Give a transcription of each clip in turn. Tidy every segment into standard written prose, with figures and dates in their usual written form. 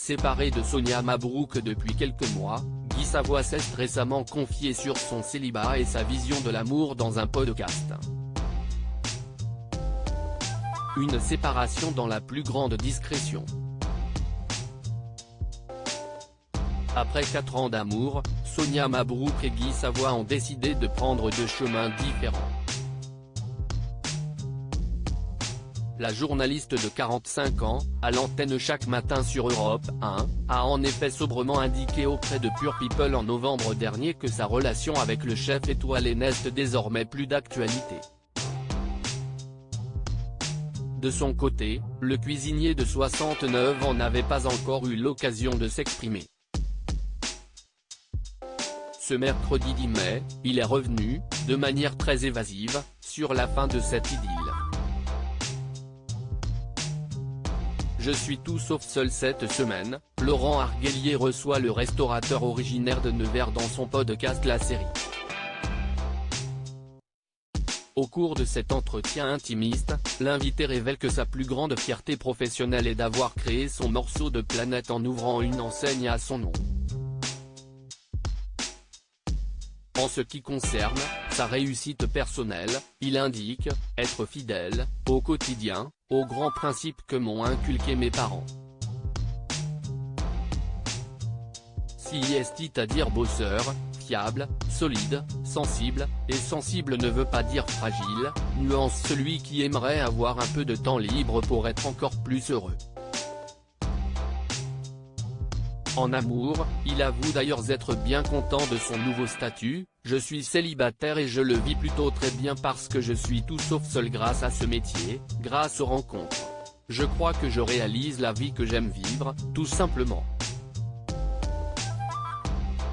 Séparé de Sonia Mabrouk depuis quelques mois, Guy Savoy s'est récemment confié sur son célibat et sa vision de l'amour dans un podcast. Une séparation dans la plus grande discrétion. Après 4 ans d'amour, Sonia Mabrouk et Guy Savoy ont décidé de prendre 2 chemins différents. La journaliste de 45 ans, à l'antenne chaque matin sur Europe 1, a en effet sobrement indiqué auprès de Pure People en novembre dernier que sa relation avec le chef étoilé n'est désormais plus d'actualité. De son côté, le cuisinier de 69 ans n'avait pas encore eu l'occasion de s'exprimer. Ce mercredi 10 mai, il est revenu, de manière très évasive, sur la fin de cette idylle. Je suis tout sauf seul cette semaine, Laurent Arguelier reçoit le restaurateur originaire de Nevers dans son podcast La Série. Au cours de cet entretien intimiste, l'invité révèle que sa plus grande fierté professionnelle est d'avoir créé son morceau de planète en ouvrant une enseigne à son nom. En ce qui concerne sa réussite personnelle, il indique « être fidèle, au quotidien, aux grands principes que m'ont inculqués mes parents. C'est-à-dire bosseur, fiable, solide, sensible, et sensible ne veut pas dire fragile, nuance celui qui aimerait avoir un peu de temps libre pour être encore plus heureux. » En amour, il avoue d'ailleurs être bien content de son nouveau statut. « Je suis célibataire et je le vis plutôt très bien parce que je suis tout sauf seul grâce à ce métier, grâce aux rencontres. Je crois que je réalise la vie que j'aime vivre, tout simplement. »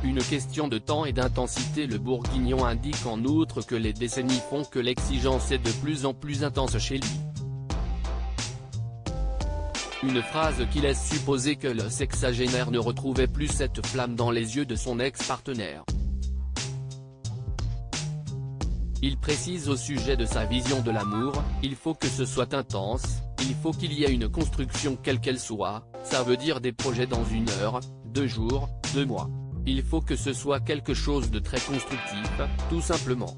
Une question de temps et d'intensité. Le Bourguignon indique en outre que les décennies font que l'exigence est de plus en plus intense chez lui. Une phrase qui laisse supposer que le sexagénaire ne retrouvait plus cette flamme dans les yeux de son ex-partenaire. Il précise au sujet de sa vision de l'amour, « Il faut que ce soit intense, il faut qu'il y ait une construction quelle qu'elle soit, ça veut dire des projets dans 1 heure, 2 jours, 2 mois. Il faut que ce soit quelque chose de très constructif, tout simplement. »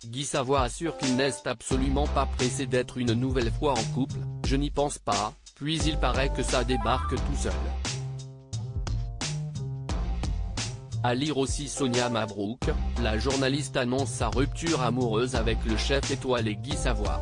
Guy Savoy assure qu'il n'est absolument pas pressé d'être une nouvelle fois en couple, « Je n'y pense pas, puis il paraît que ça débarque tout seul. » À lire aussi Sonia Mabrouk, la journaliste annonce sa rupture amoureuse avec le chef étoilé Guy Savoy.